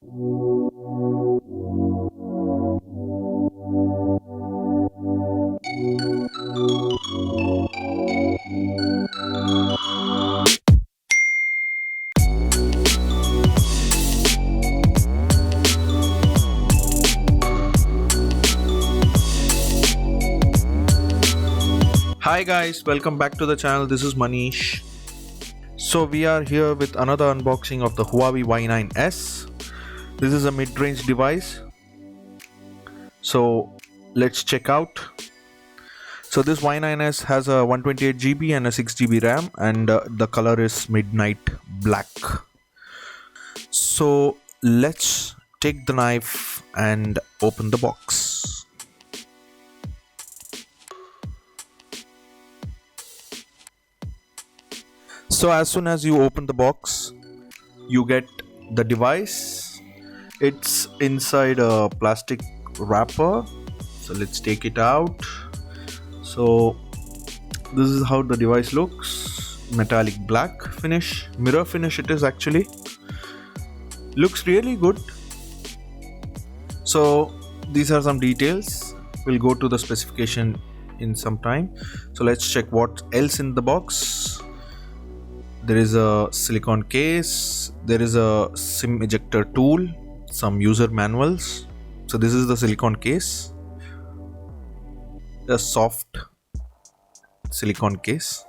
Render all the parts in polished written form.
Hi guys, welcome back to the channel. This is Manish. So we are here with another unboxing of the Huawei Y9s. This is a mid-range device. So let's check out. So this Y9s has a 128GB and a 6GB RAM, and the color is midnight black. So let's take the knife and open the box. So as soon as you open the box, you get the device. It's inside a plastic wrapper. So let's take it out. So this is how the device looks. Metallic black finish, mirror finish it is actually. Looks really good. So these are some details. We'll go to the specification in some time. So let's check what else in the box. There is a silicone case, there is a SIM ejector tool, some user manuals. So this is the silicone case, a soft silicone case,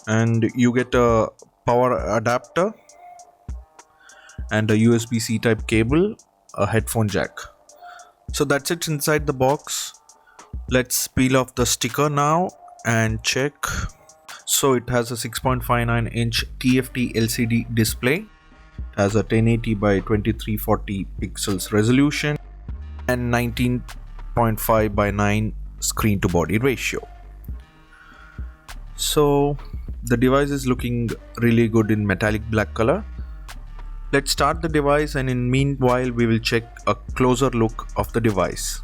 and you get a power adapter and a USB-C type cable, a headphone jack. So that's it inside the box. Let's peel off the sticker now and check. So it has a 6.59-inch TFT LCD display. It has a 1080 by 2340 pixels resolution and 19.5 by 9 screen to body ratio. So the device is looking really good in metallic black color. Let's start the device, and in meanwhile we will check a closer look of the device.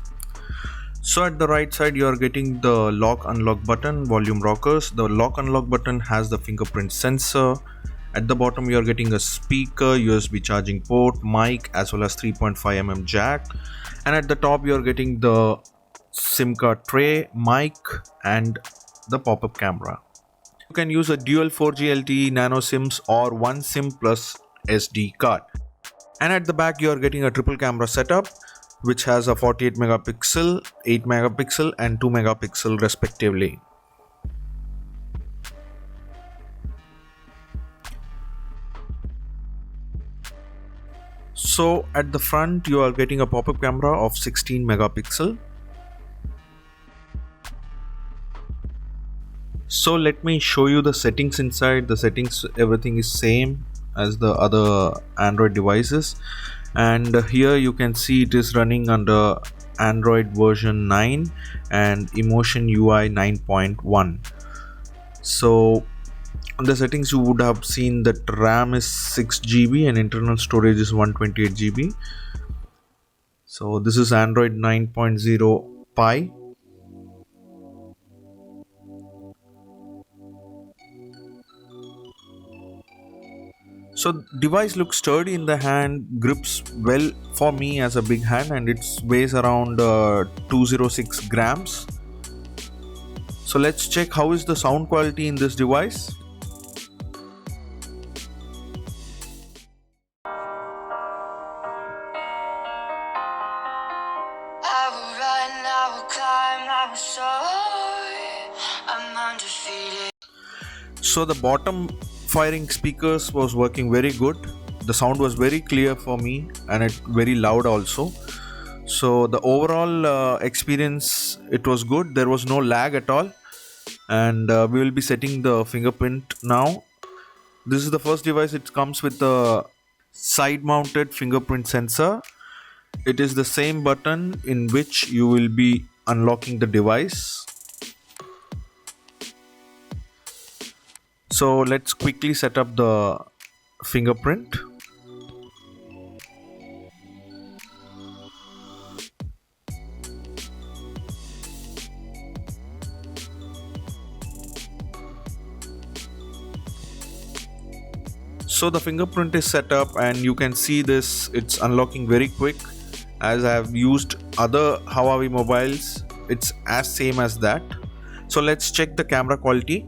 So at the right side you are getting the lock unlock button, volume rockers. The lock unlock button has the fingerprint sensor. At the bottom you are getting a speaker, USB charging port, mic, as well as 3.5mm jack. And at the top you are getting the SIM card tray, mic, and the pop-up camera. You can use a dual 4G LTE nano SIMs or one SIM plus SD card. And at the back you are getting a triple camera setup, which has a 48 megapixel, 8 megapixel and 2 megapixel respectively. So at the front you are getting a pop-up camera of 16 megapixel. So let me show you the settings inside. The settings, everything is same as the other Android devices. And here you can see it is running under Android version 9 and Emotion UI 9.1. So on the settings you would have seen that RAM is 6GB and internal storage is 128GB. So this is Android 9.0 Pie. So device looks sturdy in the hand, grips well for me as a big hand, and it weighs around 206 grams. So let's check how is the sound quality in this device. I will run, I will climb, I will soar. I'm undefeated. So the bottom firing speakers was working very good. The sound was very clear for me, and it very loud also. So the overall experience, it was good. There was no lag at all. And we will be setting the fingerprint now. This is the first device. It comes with the side mounted fingerprint sensor. It is the same button in which you will be unlocking the device. So let's quickly set up the fingerprint. So the fingerprint is set up and you can see this, it's unlocking very quick. As I have used other Huawei mobiles, it's as same as that. So let's check the camera quality.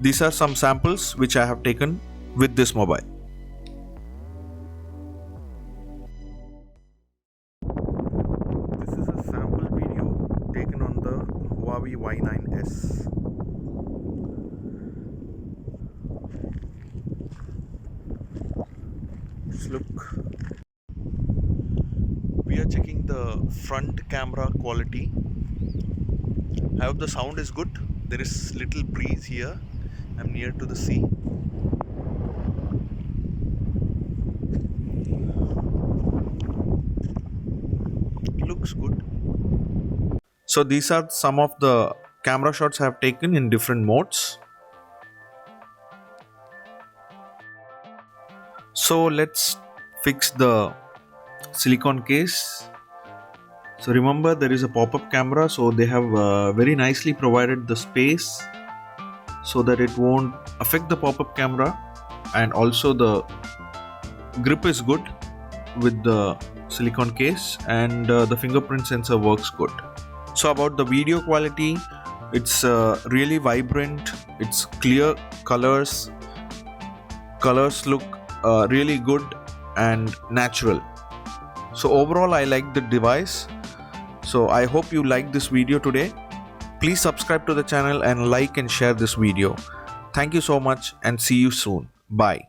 These are some samples which I have taken with this mobile. This is a sample video taken on the Huawei Y9s. Just look. We are checking the front camera quality. I hope the sound is good. There is little breeze here. I'm near to the sea. It looks good. So these are some of the camera shots I have taken in different modes. So let's fix the silicone case. So remember, there is a pop-up camera, so they have very nicely provided the space so that it won't affect the pop-up camera, and also the grip is good with the silicone case, and the fingerprint sensor works good. So about the video quality, it's really vibrant, it's clear colors look really good and natural. So overall I like the device. So I hope you liked this video today. Please subscribe to the channel and like and share this video. Thank you so much and see you soon. Bye.